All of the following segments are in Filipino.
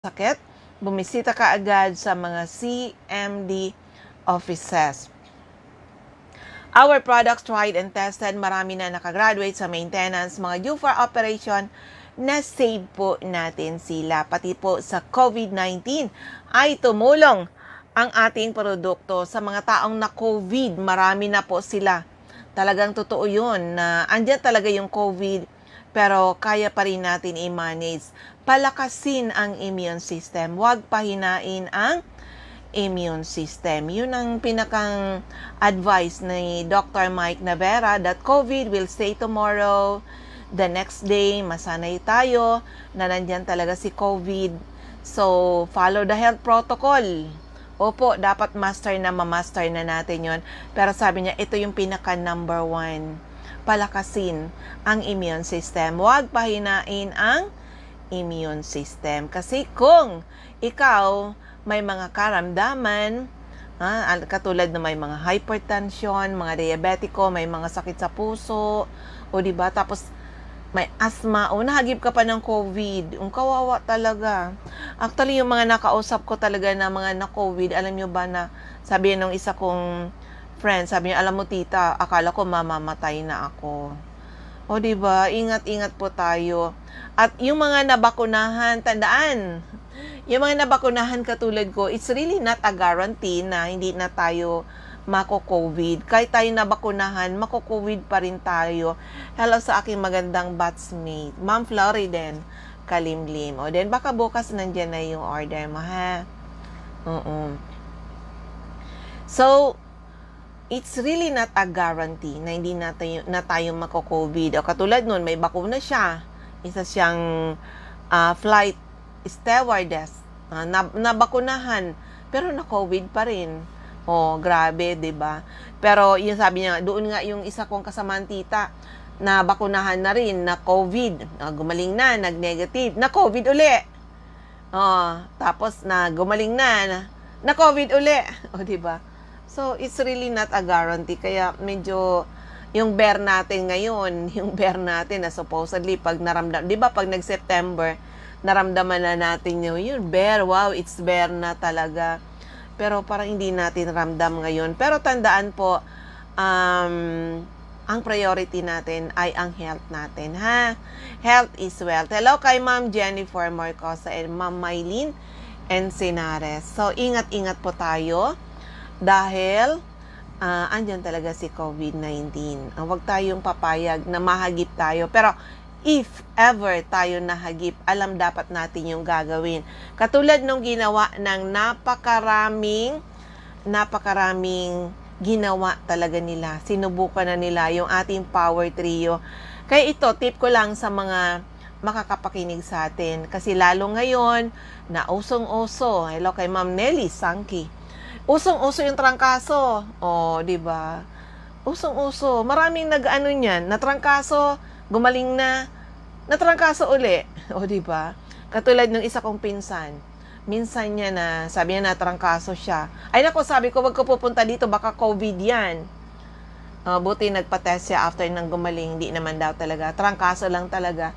sakit, bumisita ka agad sa mga CMD offices. Our products tried and tested, marami na nakagraduate sa maintenance, mga due for operation, na-save po natin sila. Pati po sa COVID-19 ay tumulong ang ating produkto sa mga taong na-COVID. Marami na po sila. Talagang totoo yun na andyan talaga yung COVID, pero kaya pa rin natin i-manage. Palakasin ang immune system. Huwag pahinain ang immune system. Yun ang pinakang advice ni Dr. Mike Navera, that COVID will stay tomorrow. The next day, masanay tayo na nandyan talaga si COVID. So, follow the health protocol. Opo, dapat ma-master na natin yon. Pero sabi niya, ito yung pinaka number 1. Palakasin ang immune system. Huwag pahinain ang immune system. Kasi kung ikaw may mga karamdaman, katulad na may mga hypertension, mga diabetiko, may mga sakit sa puso, o diba, tapos may asthma, o nahagip ka pa ng COVID, ang kawawa talaga. Actually, yung mga nakausap ko talaga na mga na-COVID, alam nyo ba na, sabi nung isa kong friend, sabi niya, alam mo tita, akala ko mamamatay na ako. O diba, ingat-ingat po tayo. At yung mga nabakunahan, tandaan, yung mga nabakunahan katulad ko, it's really not a guarantee na hindi na tayo mako-COVID. Kahit tayo nabakunahan, mako-COVID pa rin tayo. Hello sa aking magandang batchmate, Ma'am Floriden Kalimlim. O then, baka bukas nandyan na yung order mo, ha? So, it's really not a guarantee na hindi na tayo mako-COVID. O katulad nun, may bakuna siya. Isa siyang flight stewardess. Nabakunahan, pero na-COVID pa rin. Oh, grabe, 'di ba? Pero yung sabi niya, doon nga yung isa kong kasamang tita na bakunahan na rin na COVID, gumaling na, nag-negative, na COVID uli. Oh, tapos na gumaling na COVID uli. Oh, 'di ba? So, it's really not a guarantee, kaya medyo yung bear natin ngayon, yung bear natin na supposedly pag naramdam, 'di ba, pag nag-September, naramdaman na natin yun bear, wow, it's bear na talaga. Pero parang hindi natin ramdam ngayon. Pero tandaan po, ang priority natin ay ang health natin, ha? Health is wealth. Hello kay Ma'am Jennifer Marcosa and Ma'am Mylene Encinares. So, ingat-ingat po tayo dahil andyan talaga si COVID-19. Huwag tayong papayag na mahagip tayo. Pero, if ever tayo nahagip, alam dapat natin yung gagawin. Katulad nung ginawa ng napakaraming ginawa talaga nila. Sinubukan na nila yung ating power trio. Kaya ito, tip ko lang sa mga makakapakinig sa atin. Kasi lalo ngayon, na usong-uso. Hello kay Ma'am Nelly Sangki. Usong-uso yung trangkaso. O, diba? Usong-uso. Maraming nag-ano niyan. Natrangkaso, gumaling na, natrangkaso uli. O, diba? Katulad ng isa kong pinsan. Minsan niya na, sabi niya natrangkaso siya. Ay nako, sabi ko, wag ko pupunta dito, baka COVID yan. Buti nagpa-test siya after nang gumaling. Hindi naman daw talaga. Trangkaso lang talaga.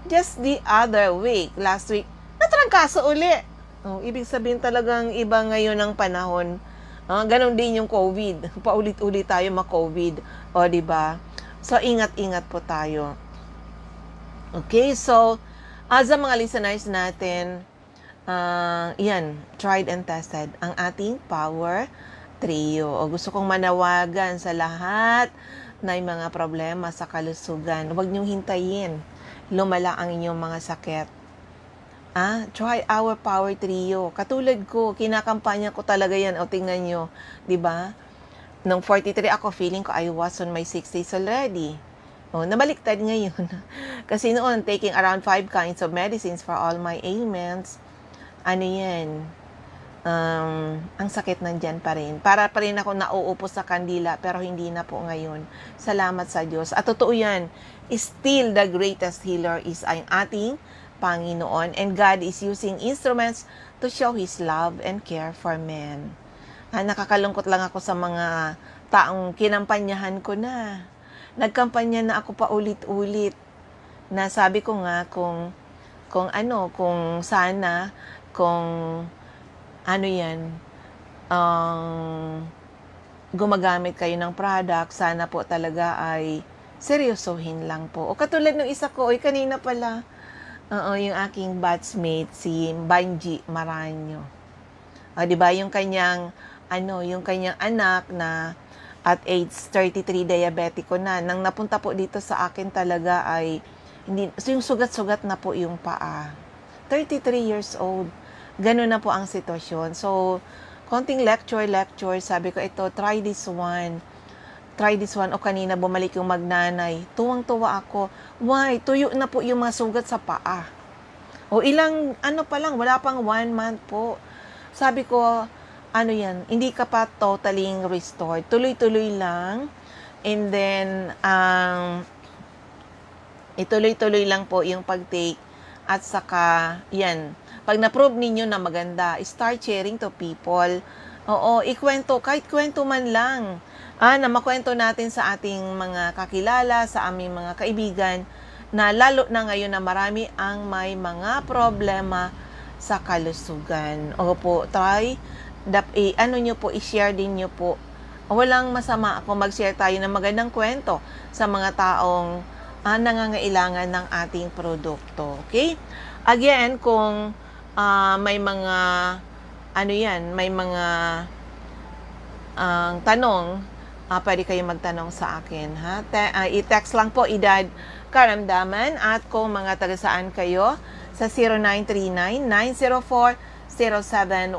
Just the other week, last week, natrangkaso uli. Ibig sabihin talagang iba ngayon ang panahon. Ganon din yung COVID. Paulit-ulit tayo ma-COVID. O, diba? So, ingat-ingat po tayo. Okay, so, as a mga listeners natin, yan, tried and tested ang ating power trio. O gusto kong manawagan sa lahat na mga problema sa kalusugan. Huwag niyong hintayin lumala ang inyong mga sakit. Try our power trio. Katulad ko, kinakampanya ko talaga yan. O, tingnan nyo, di ba? Nung 43 ako, feeling ko I was on my 60s already. Nabaliktad ngayon. Kasi noon, taking around 5 kinds of medicines for all my ailments. Ano yan? Ang sakit nandyan pa rin. Para pa rin ako nauupo sa kandila, pero hindi na po ngayon. Salamat sa Diyos. At totoo yan, still the greatest healer is ang ating Panginoon. And God is using instruments to show His love and care for men. Nakakalungkot lang ako sa mga taong kinampanyahan ko na. Nagkampanya na ako pa ulit-ulit. Na sabi ko nga kung sana kung ano yan, gumagamit kayo ng product, sana po talaga ay seryosohin lang po. O katulad ng isa ko, kanina pala, yung aking batchmate, si Banji Maranyo. Di ba, yung kanyang anak na at age 33 diabetiko na. Nang napunta po dito sa akin talaga ay, yung sugat-sugat na po yung paa. 33 years old. Ganun na po ang sitwasyon. So, konting lecture, sabi ko, try this one. O kanina bumalik yung magnanay. Tuwang-tuwa ako. Why? Tuyo na po yung mga sugat sa paa. O ilang, pa lang, wala pang 1 month po. Sabi ko, hindi ka pa totally restored. Tuloy-tuloy lang. And then, ituloy-tuloy lang po yung pag-take. At saka, yan. Pag na-prove ninyo na maganda, start sharing to people. Oo, ikwento, kahit kwento man lang. Na makwento natin sa ating mga kakilala, sa aming mga kaibigan, na lalo na ngayon na marami ang may mga problema sa kalusugan. Opo, try, nyo po, i-share din nyo po. Walang masama kung mag-share tayo ng magandang kwento sa mga taong nangangailangan ng ating produkto. Okay? Again, kung may mga may mga tanong, pwede kayo magtanong sa akin, ha? I-text lang po, edad, karamdaman, at kung mga taga saan kayo, sa 0939-904-0717,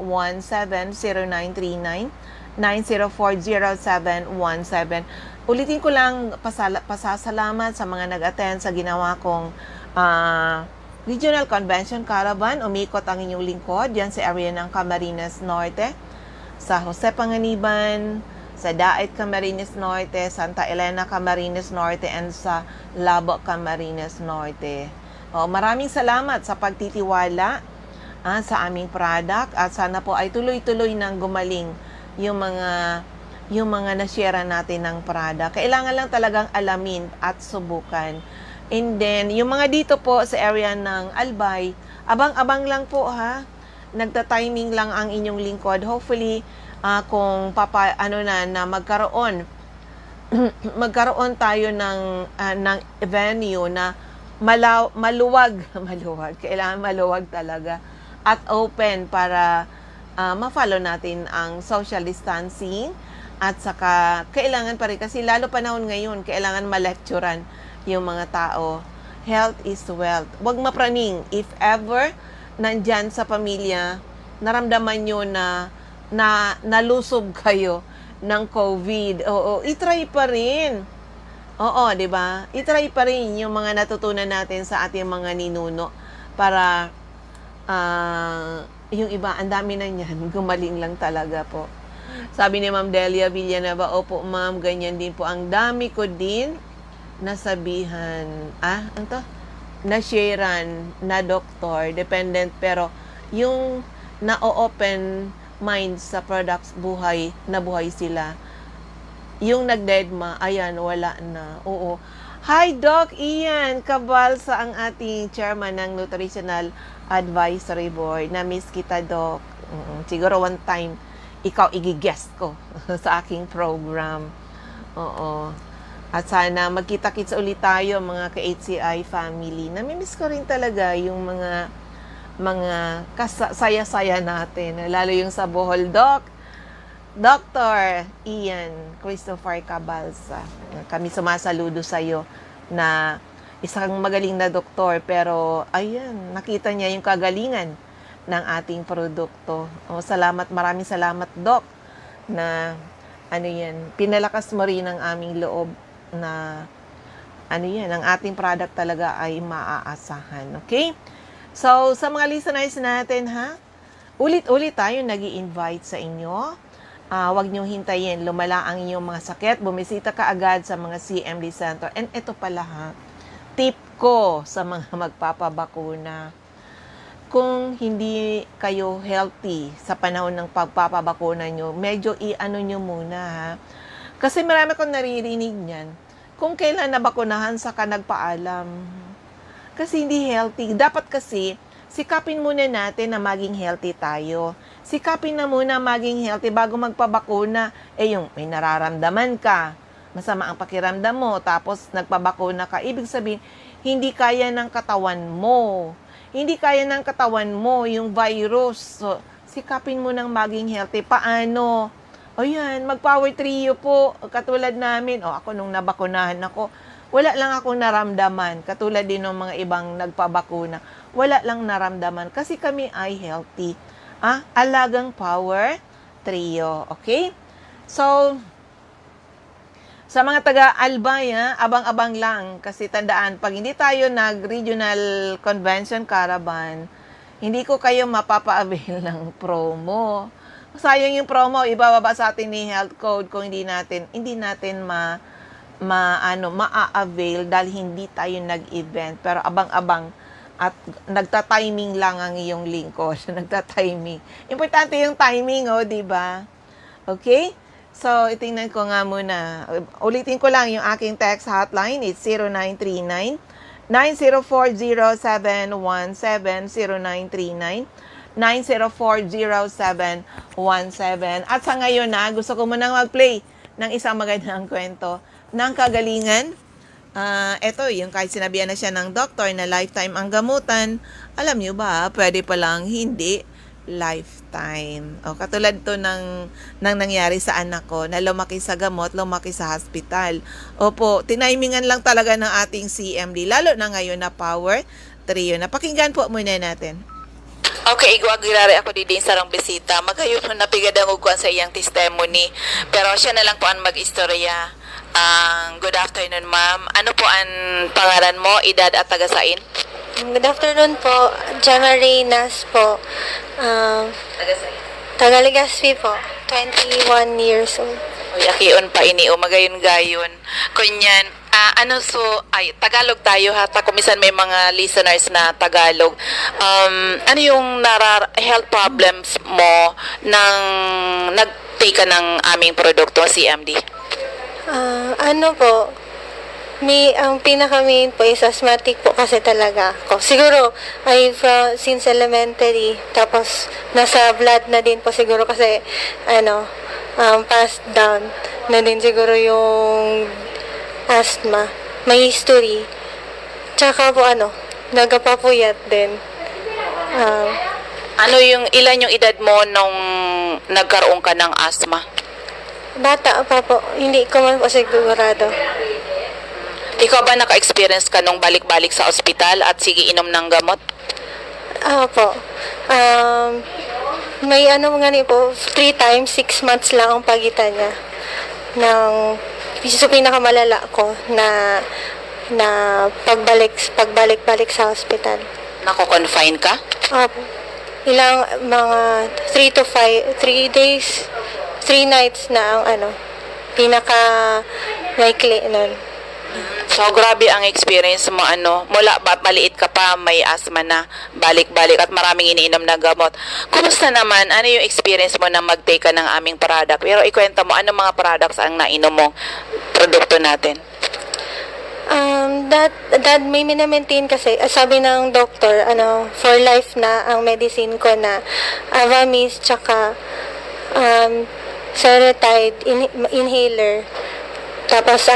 0939-904-0717. Ulitin ko lang, pasasalamat sa mga nag-attend sa ginawa kong Regional Convention Caravan. Umikot ang inyong lingkod yan sa area ng Camarines Norte, sa Jose Panganiban, sa Daet Camarines Norte, Santa Elena Camarines Norte, and sa Labo Camarines Norte. Maraming salamat sa pagtitiwala sa aming product, at sana po ay tuloy-tuloy nang gumaling yung mga na-share natin ng product. Kailangan lang talagang alamin at subukan. And then, yung mga dito po sa area ng Albay, abang-abang lang po, ha. Nagta-timing lang ang inyong lingkod. Hopefully, kung na magkaroon tayo ng venue na maluwag. Kailangan maluwag talaga at open para ma-follow natin ang social distancing, at saka kailangan pa rin, kasi lalo panahon ngayon, kailangan ma-lecturean yung mga tao. Health is wealth. Huwag mapraning. If ever nandyan sa pamilya, naramdaman nyo na nalusob kayo ng COVID, itry pa rin. Di ba? Itry pa rin yung mga natutunan natin sa ating mga ninuno para yung iba, ang dami na niyan, gumaling lang talaga po. Sabi ni Ma'am Delia Villanueva, opo ma'am, ganyan din po. Ang dami ko din nasabihan, na-sharean, na doktor, dependent, pero yung na-open mind sa products, buhay sila. Yung nagdedma, ayan, wala na. Oo. Hi, Doc Ian Cabalsa, ang ating chairman ng Nutritional Advisory Board. Na-miss kita, Doc. Siguro one time, ikaw igigest ko sa aking program. Oo. At sana magkita-kits ulit tayo, mga ka-HCI family. Namimiss ko rin talaga yung mga saya-saya natin. Lalo yung sa Bohol, Doc. Dr. Ian Christopher Cabalsa. Kami sumasaludo sa iyo na isang magaling na doktor, pero ayan, nakita niya yung kagalingan ng ating produkto. Maraming salamat, Doc, na pinalakas mo rin ang aming loob na ang ating product talaga ay maaasahan. Okay? So, sa mga listeners natin, ha, ulit-ulit tayo nag-i-invite sa inyo. Huwag niyong hintayin, lumala ang inyong mga sakit, bumisita ka agad sa mga CMD center. And ito pala, ha, tip ko sa mga magpapabakuna. Kung hindi kayo healthy sa panahon ng pagpapabakuna nyo, medyo i-ano nyo muna, ha. Kasi marami kong naririnig niyan. Kung kailan nabakunahan, saka nagpaalam. Kasi hindi healthy. Dapat kasi, sikapin muna natin na maging healthy tayo. Sikapin na muna maging healthy bago magpabakuna. Yung may nararamdaman ka, masama ang pakiramdam mo, tapos nagpabakuna ka, ibig sabihin, hindi kaya ng katawan mo. Hindi kaya ng katawan mo yung virus. So, sikapin mo ng maging healthy. Paano? O yan, mag-power trio po. Katulad namin. Ako nung nabakunahan ako, wala lang akong naramdaman. Katulad din ng mga ibang nagpabakuna. Wala lang naramdaman. Kasi kami ay healthy. Alagang power trio. Okay? So, sa mga taga-Albay, abang-abang lang. Kasi tandaan, pag hindi tayo nag-regional convention caravan, hindi ko kayo mapapa-avail ng promo. Sayang yung promo, ibababa sa atin ni health code kung hindi natin ma-avail dahil hindi tayo nag-event. Pero abang-abang at nagta-timing lang ang iyong lingkod. Nagta-timing. Importante yung timing, di ba? Okay? So, itingnan ko nga muna. Ulitin ko lang yung aking text hotline. It's 0939 9040717 0939 9040717. At sa ngayon gusto ko munang mag-play ng isang magandang kwento ng kagalingan. Ito, yung kahit sinabihan na siya ng doktor na lifetime ang gamutan, alam nyo ba, pwede palang hindi lifetime. Katulad to ng nangyari sa anak ko na lumaki sa gamot, lumaki sa hospital. Opo, tinimingan lang talaga ng ating CMD, lalo na ngayon na power trio. Napakinggan po muna natin. Okay, igwagirari ako din sarang bisita. Magayon mo napigadang ugwan sa iyang testimony. Pero siya na lang po ang mag-istorya. Good afternoon, ma'am. Ano po ang pangalan mo, edad at tagasain? Good afternoon po. Gemma Reynas po. Tagasain. Tagaligaspi po. 21 years old. Yakion pa ini o magayon-gayon. Kunyan, Tagalog tayo ha. Kumisan may mga listeners na Tagalog. Ano yung health problems mo nang nag-take ka ng aming produkto, CMD? Ang pinaka-main po is asthmatic po kasi talaga ako. Siguro, since elementary, tapos nasa blood na din po siguro kasi, passed down na din siguro yung asthma. May history. Tsaka po, nagapapuyat din. Ilan yung edad mo nung nagkaroon ka ng asthma? Bata pa po. Hindi ko man po sigurado. Ikaw ba naka-experience ka nung balik-balik sa ospital at sige inom ng gamot? Opo. May po, 3 times, 6 months lang ang pagitan niya. So, pinakamalala ko na pagbalik-balik sa hospital. Nako-confine ka? Opo. Mga 3 to 5, 3 days, 3 nights na ang pinaka-likely nun. So, grabe ang experience mo, mula maliit ka pa, may asthma na, balik-balik at maraming iniinom na gamot. Kumusta naman? Ano yung experience mo na mag-take ka ng aming product? Pero ikwenta mo, ano mga products ang nainom mong produkto natin? That may minamaintain kasi, sabi ng doctor, for life na ang medicine ko na Avamis, tsaka Seretide inhaler, tapos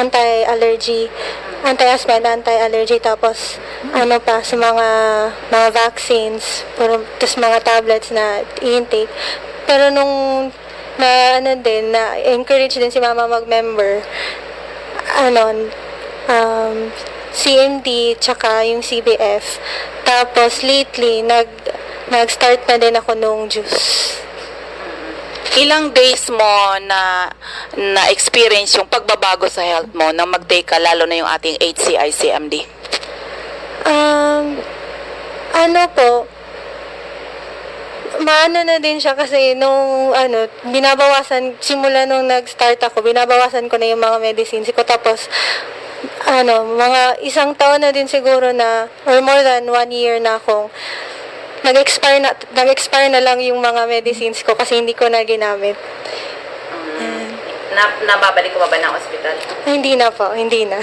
anti-asthma and anti-allergy, tapos sa mga vaccines, tapos mga tablets na intake. Pero nung na-encourage din si mama mag-member, CMD, tsaka yung CBF. Tapos lately, nag-start na din ako nung juice. Ilang days mo na experience yung pagbabago sa health mo na mag-take ka, lalo na yung ating HCI CMD? Maano na din siya kasi nung simula nung nag-start ako, binabawasan ko na yung mga medicines ko, tapos mga 1 taon na din siguro na, or more than 1 year na akong nag-expire na lang yung mga medicines ko kasi hindi ko na ginamit. Nababalik ko ba ng ospital? Hindi na po, hindi na.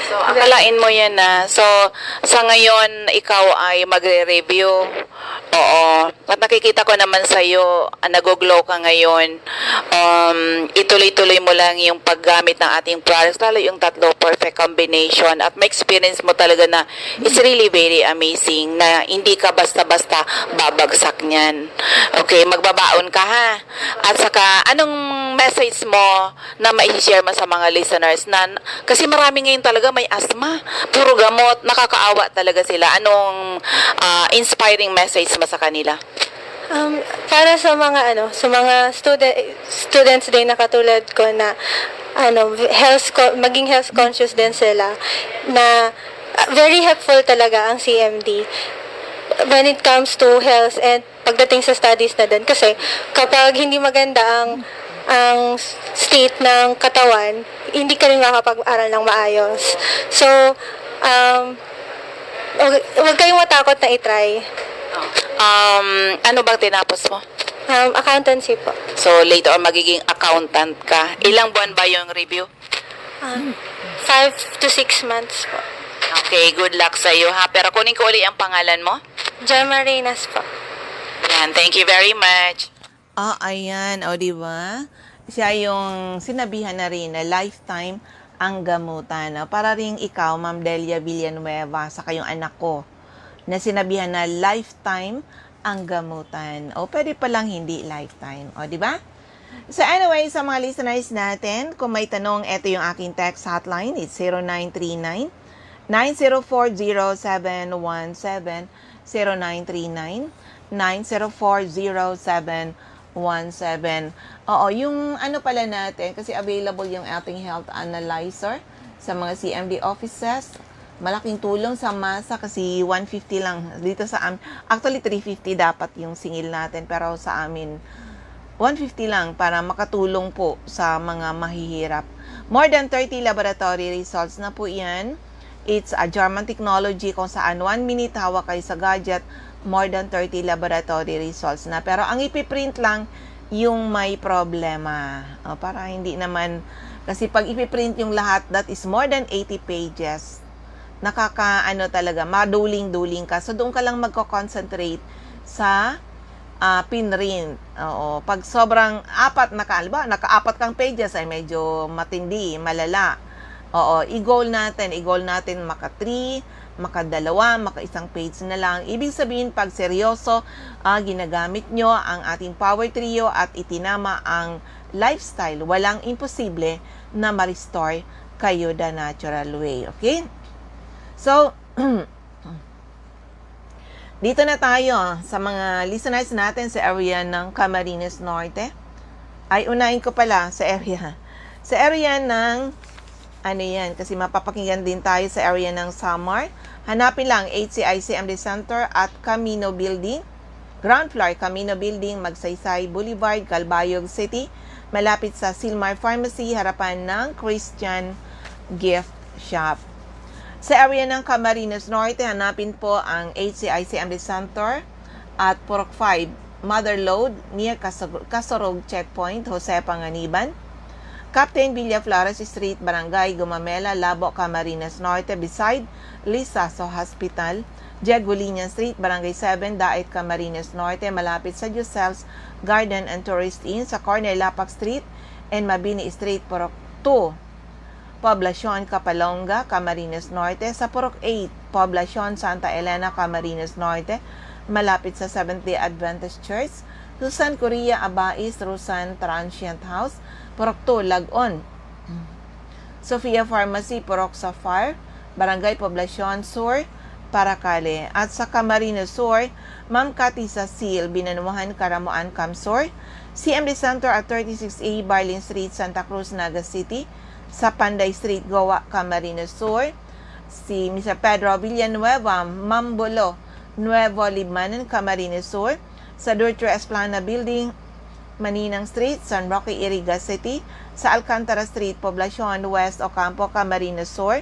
So, akalain mo yan na. So, sa ngayon, ikaw ay magre-review. Oo. At nakikita ko naman sa'yo, nag-glow ka ngayon. Ituloy-tuloy mo lang yung paggamit ng ating products, lalo yung tatlo, perfect combination. At may experience mo talaga na it's really very amazing na hindi ka basta-basta babagsak niyan. Okay, magbabaon ka ha. At saka, anong message mo na mai-share mo sa mga listeners na, kasi marami ngayon talaga may asthma, puro gamot, nakakaawa talaga sila. Anong inspiring message mo sa kanila? Para sa mga sa mga students din na katulad ko na maging health conscious din sila, na very helpful talaga ang CMD when it comes to health and pagdating sa studies na din, kasi kapag hindi maganda ang state ng katawan, hindi ka rin makapag-aral ng maayos. So, huwag kayong matakot na itry. Ano bang tinapos mo? Accountancy po. So, later on, magiging accountant ka. Ilang buwan ba yung review? 5 to 6 months po. Okay, good luck sa iyo ha. Pero kunin ko uli ang pangalan mo. Gemma Reynas po. Yan, thank you very much. Ayan. O, diba? Siya yung sinabihan na rin na lifetime ang gamutan. Para rin ikaw, Ma'am Delia Villanueva, sa kayong anak ko, na sinabihan na lifetime ang gamutan. O, pwede palang hindi lifetime. O, diba? So, anyway, sa mga listeners natin, kung may tanong, ito yung aking text hotline. It's 0939 9040717 0939 9040717. Oo, yung ano pala natin, kasi available yung ating health analyzer sa mga CMD offices. Malaking tulong sa masa kasi 150 lang dito sa amin. Actually, 350 dapat yung singil natin, pero sa amin 150 lang para makatulong po sa mga mahihirap. More than 30 laboratory results na po yan. It's a German technology kung saan 1 minute hawak kayo sa gadget, more than 30 laboratory results na. Pero ang ipiprint lang yung may problema. Para hindi naman, kasi pag ipiprint yung lahat, that is more than 80 pages. Talaga, maduling-duling ka. So, doon ka lang magko-concentrate sa pinrint. Oo. Pag sobrang naka-4 kang pages ay medyo matindi, malala. Oo, i-goal natin maka 3, maka 2, maka 1 page na lang. Ibig sabihin, pag seryoso, ginagamit nyo ang ating Power Trio at itinama ang lifestyle, walang imposible na ma-restore kayo the natural way. Okay? So, dito na tayo sa mga listeners natin sa area ng Camarines Norte. Ay, unahin ko pala sa area. Sa area ng kasi mapapakinggan din tayo sa area ng Samar. Hanapin lang HCI CMD Center at Camino Building. Ground floor, Camino Building, Magsaysay Boulevard, Calbayog City. Malapit sa Silmar Pharmacy, harapan ng Christian Gift Shop. Sa area ng Camarines Norte, hanapin po ang HCI CMD Center at Purok 5, Mother Lode, near Kasorog Checkpoint, Jose Panganiban. Captain Villaflores Street, Barangay Gumamela, Labo, Camarines Norte, beside Lisaso Hospital. Jagulinian Street, Barangay 7, Daet, Camarines Norte, malapit sa Giselle's Garden and Tourist Inn, sa corner Lapak Street and Mabini Street, Purok 2. Poblacion Capalonga, Camarines Norte, sa Purok 8, Poblacion Santa Elena, Camarines Norte, malapit sa Seventh-day Adventist Church. Susan Correa Abais, Rusan Transient House, Purok 2, Lagon. Sofia Pharmacy, Purok Safar, Barangay Poblacion Sur, Paracale. At sa Camarines Sur, Ma'am Cathy Cecil, Binanuhan, Karamuan, Camsur. CMD Center at 36A, Barlin Street, Santa Cruz, Naga City. Sa Panday Street, Goa, Camarines Sur. Si Mr. Pedro Villanueva, Mambulo, Nuevo Libmanan, Camarines Sur. Sa Dortro Esplana Building, Maninang Street, San Roque, Iriga City. Sa Alcantara Street, Poblacion West, Ocampo, Camarines Sur.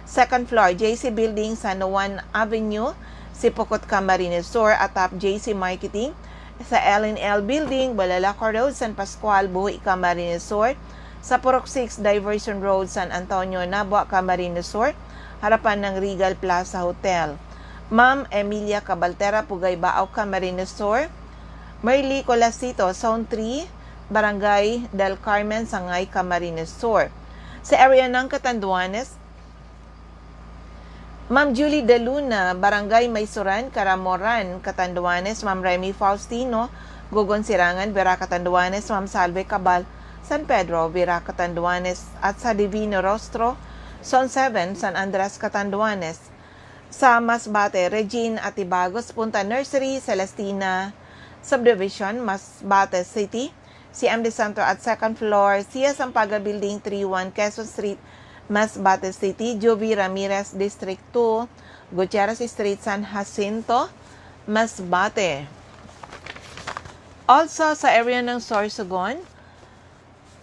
Second floor, JC Building, San Juan Avenue, Sipocot, Camarines Sur. Atap JC Marketing. Sa LNL Building, Balalaco Road, San Pascual, Buhi, Camarines Sur. Sa Purok 6, Diversion Road, San Antonio, Nabua, Camarines Sur. harapan ng Regal Plaza Hotel. Ma'am Emilia Cabaltera, Pugay Baaw, Camarines Sur. Merly Colasito, Zone 3, Barangay del Carmen, Sangay, Camarines Sur. Sa area ng Catanduanes, Ma'am Julie De Luna, Barangay Maysuran, Caramoran, Catanduanes. Ma'am Remy Faustino, Gugon Sirangan, Vera, Catanduanes. Ma'am Salve Cabal, San Pedro, Vera, Catanduanes. At sa Divino Rostro, Zone 7, San Andres, Catanduanes. Sa Masbate, Regine Atibagos, Punta Nursery, Celestina Subdivision, Masbate City. CMD Center at 2nd floor, Sia Sampaga Building 31, Quezon Street, Masbate City. Jovi Ramirez, District 2, Gutierrez Street, San Jacinto, Masbate. Also, sa area ng Sorsogon,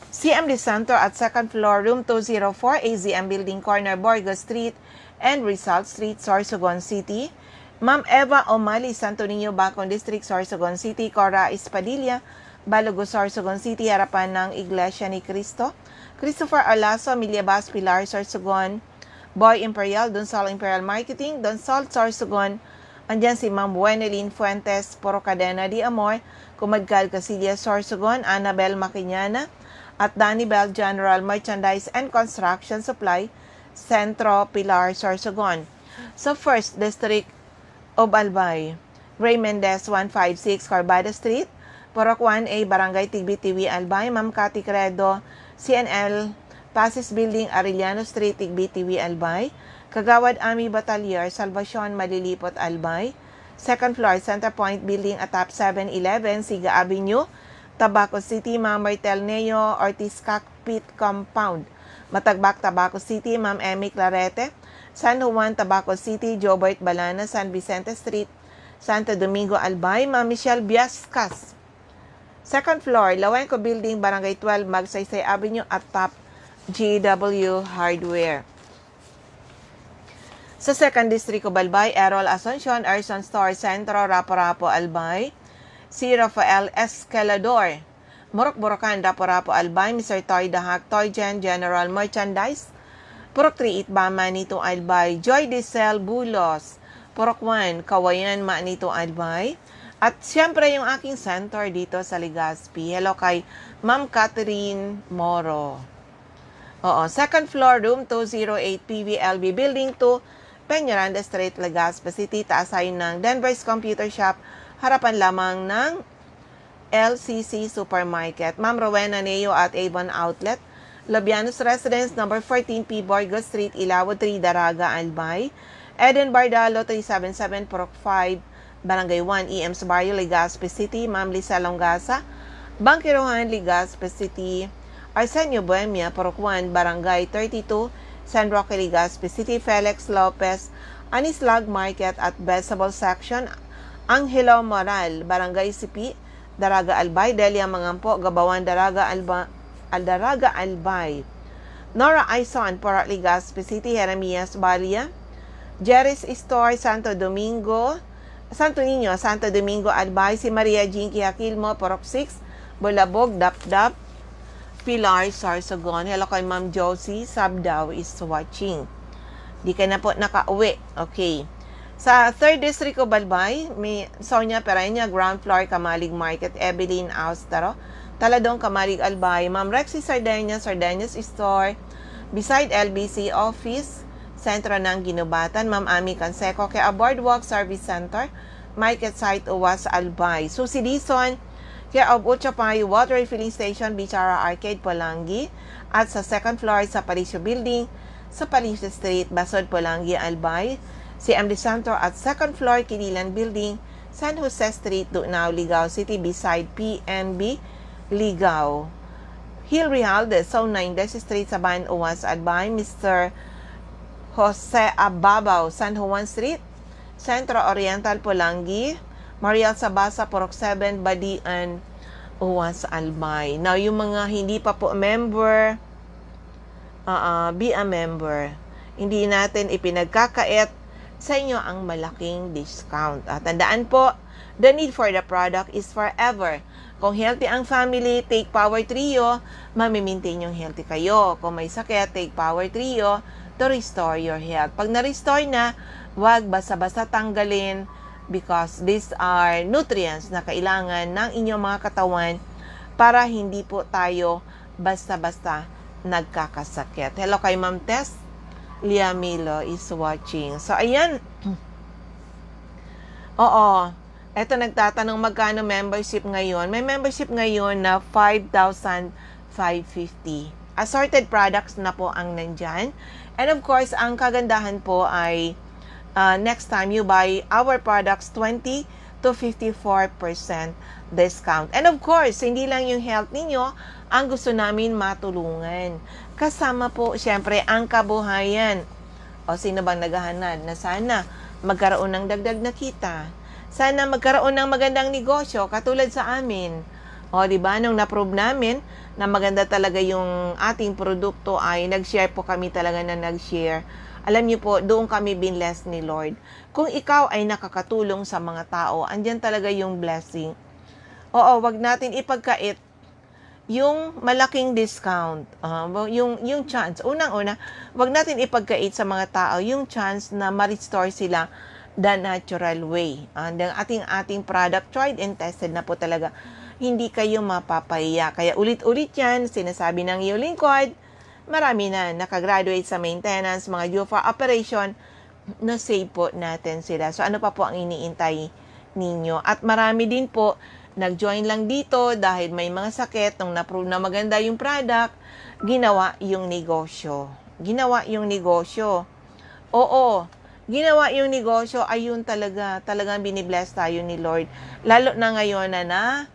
CMD Center at 2nd floor, Room 204, AZM Building Corner, Borgo Street and Rizal Street, Sorsogon City. Ma'am Eva Omali, Santo Niño, Bacon District, Sorsogon City. Cora Espadilla, Balogo, Sorsogon City, harapan ng Iglesia ni Cristo. Christopher Alaso, Emilia Bas, Pilar, Sorsogon. Boy Imperial, Donsol Imperial Marketing, Donsol, Sorsogon. Andyan si Ma'am Buenelin Fuentes, Puro Cadena de Amor, Kumadgal, Casillas, Sorsogon. Annabel Maquiñana at Danny Bell, General Merchandise and Construction Supply, Centro, Pilar, Sorsogon. Sa 1st District of Albay, Ray Mendez, 156 Corbada Street, Porok 1A, Barangay Tigbi-Tiwi, Albay. Ma'am Cathy Credo, CNL, Pasis Building, Arellano Street, Tigbi-Tiwi, Albay. Kagawad Ami Batalier, Salvacion, Malilipot, Albay. 2nd floor, Center Point Building, Atap 711, Siga Avenue, Tabaco City. Ma'am Martel Neo, Ortiz Cockpit Compound, Matagbak, Tabaco City. Ma'am Emmy Clarete, San Juan, Tabaco City. Jobert Balana, San Vicente Street, Santo Domingo, Albay. Ma'am Michelle Biascas, 2nd floor, Lawenco Building, Barangay 12, Magsaysay Avenue at Top GW Hardware. Sa 2nd District of Albay, Errol Asuncion, Erson Store, Centro, Rapo-Rapo, Albay. Si Rafael Escalador, Morok-Borokan, Rapo-Rapo, Albay. Mr. Toy Dahak, Toygen, General Merchandise, Purok 3, Itbama, Nito, Albay. Joy Diesel, Bulos, Purok 1, Kawayan, Manito, Albay. At siyempre yung aking center dito sa Legazpi. Hello kay Ma'am Catherine Moro. Oo, 2nd floor, room 208, PVLB Building 2, Peñaranda Street, Legazpi City. Taas ayun ng Denver's Computer Shop. Harapan lamang ng LCC Supermarket. Ma'am Rowena Neo at Avon Outlet. Labianos Residence, number 14P, Borgo Street, Ilawod 3, Daraga, Albay. Eden Bardalo, 377, Purok 5, Barangay 1, EMS Barrio, Legazpi City. Ma'am Lisa Longasa, Bangkirohan, Legazpi City. Arsenio Bohemia, Purok 1, Barangay 32, San Roque, Legazpi City. Felix Lopez, Anislag Market at Vegetable Section. Angelo Moral, Barangay Sipi, Daraga, Albay. Delia Mangampo, Gabawan, Daraga, Albay. Nora Aison, Purok, Legazpi City. Jeremias Balia, Jerry's Store, Santo Niño, Santo Domingo, Albay. Si Maria Jinky Aquilmo, Purok 6, Bulabog, Dapdap, Pilar, Sorsogon. Hello kay Ma'am Josie, Sabdaw is watching. Di ka na po nakauwi. Okay. Sa 3rd District of Albay, may Sonia Pereña, ground floor, Kamalig Market. Evelyn Austaro, Taladong, Kamalig, Albay. Ma'am Rexy Sardeñas, Sardeñas Store, beside LBC Office, sentro ng Ginubatan. Ma'am Ami Canseco, kay Boardwalk Service Center, Market Site, Uwas, Albay. Susi Dison, kay Uchapay Water Refilling Station, Bichara Arcade, Polangi. At sa 2nd floor sa Palicio Building, sa Palicio Street, Basod, Polangi, Albay. CMD Center at 2nd floor, Kinilan Building, San Jose Street, Dunao, Ligao City, beside PNB, Ligao. Hill Realde, Zone 9, Des Street, Saban, Uwas, Albay. Mr. Jose Ababaw, San Juan Street, Centro Oriental, Polangi. Mariel Sabasa, Purok 7, Badian, Uwas, Albay. Now, yung mga hindi pa po member, be a member. Hindi natin ipinagkakait sa inyo ang malaking discount. At tandaan po, the need for the product is forever. Kung healthy ang family, take Power Trio, mamimaintain yung healthy kayo. Kung may sakit, take Power Trio, to restore your health. Pag na-restore na, wag basta-basta tanggalin because these are nutrients na kailangan ng inyong mga katawan para hindi po tayo basta-basta nagkakasakit. Hello kay Ma'am Tess. Liamilo is watching. So, ayan. Oo. Eto, nagtatanong magkano membership ngayon. May membership ngayon na 5,550. Assorted products na po ang nandyan. And of course, ang kagandahan po ay next time you buy our products, 20 to 54% discount. And of course, hindi lang yung health ninyo ang gusto namin matulungan. Kasama po, syempre, ang kabuhayan. O sino bang naghahanap na sana magkaroon ng dagdag na kita? Sana magkaroon ng magandang negosyo katulad sa amin. O, di ba, nung na-prove namin na maganda talaga yung ating produkto ay nag-share po kami talaga na nag-share. Alam niyo po, doon kami binless ni Lord. Kung ikaw ay nakakatulong sa mga tao, andyan talaga yung blessing. Oo, wag natin ipagkait yung malaking discount, yung chance. Unang-una, wag natin ipagkait sa mga tao yung chance na ma-restore sila the natural way. Ang ating product, tried and tested na po talaga. Hindi kayo mapapahiya. Kaya ulit-ulit yan, sinasabi ng iyong lingkod, marami na nakagraduate sa maintenance, mga due for operation, na-save po natin sila. So, ano pa po ang iniintay ninyo? At marami din po, nag-join lang dito dahil may mga sakit, nung na-prove na maganda yung product, ginawa yung negosyo. Ginawa yung negosyo. Oo, ginawa yung negosyo, ayun talagang binibless tayo ni Lord. Lalo na ngayon na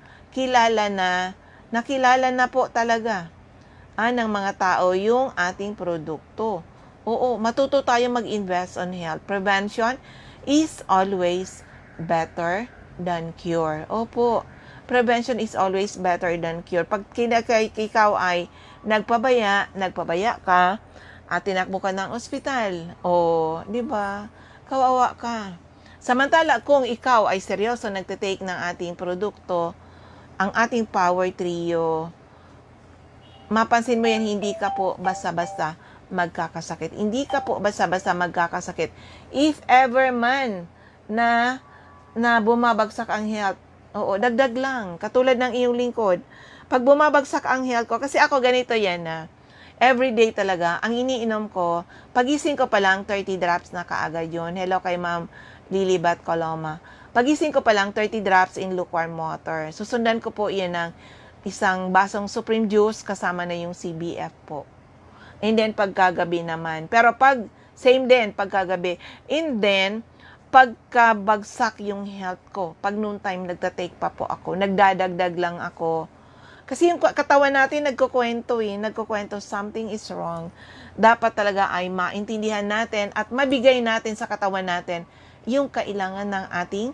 nakilala na po talaga ng mga tao yung ating produkto. Oo, matuto tayo mag-invest on health. Prevention is always better than cure. Opo, prevention is always better than cure. Pag ikaw ay nagpabaya ka, at tinakbo ka ng ospital, di ba? Kawawa ka. Samantala, kung ikaw ay seryoso nagtitake ng ating produkto, ang ating Power Trio, mapansin mo yan, hindi ka po basta-basta magkakasakit. Hindi ka po basta-basta magkakasakit. If ever man na bumabagsak ang health, dagdag lang. Katulad ng iyong lingkod. Pag bumabagsak ang health ko, kasi ako ganito yan everyday talaga, ang iniinom ko, pagising ko pa lang, 30 drops na kaagad yun. Hello kay Ma'am Lilibat Coloma. Pagising ko pa lang, 30 drops in lukewarm water. Susundan ko po yan ng isang basong Supreme Juice kasama na yung CBF po. And then, pagkagabi naman. Pero same din, pagkagabi. And then, pagkabagsak yung health ko, pag noon time nagtatake pa po ako, nagdadagdag lang ako. Kasi yung katawan natin nagkukwento something is wrong. Dapat talaga ay maintindihan natin at mabigay natin sa katawan natin yung kailangan ng ating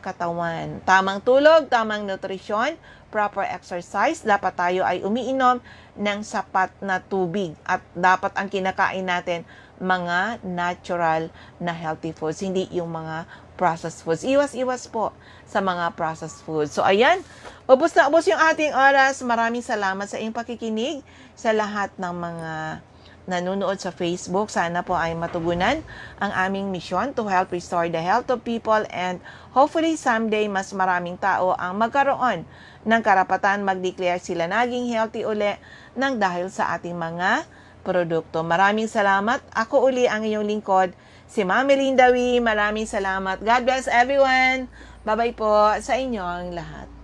katawan. Tamang tulog, tamang nutrisyon, proper exercise. Dapat tayo ay umiinom ng sapat na tubig. At dapat ang kinakain natin mga natural na healthy foods, hindi yung mga processed foods. Iwas-iwas po sa mga processed foods. So, ayan. Ubos na ubos yung ating oras. Maraming salamat sa iyong pakikinig sa lahat ng mga nanonood sa Facebook. Sana po ay matugunan ang aming misyon to help restore the health of people and hopefully someday mas maraming tao ang magkaroon ng karapatan mag-declare sila naging healthy uli nang dahil sa ating mga produkto. Maraming salamat. Ako uli ang iyong lingkod, si Mami Lindawi. Maraming salamat. God bless everyone. Bye-bye po sa inyong lahat.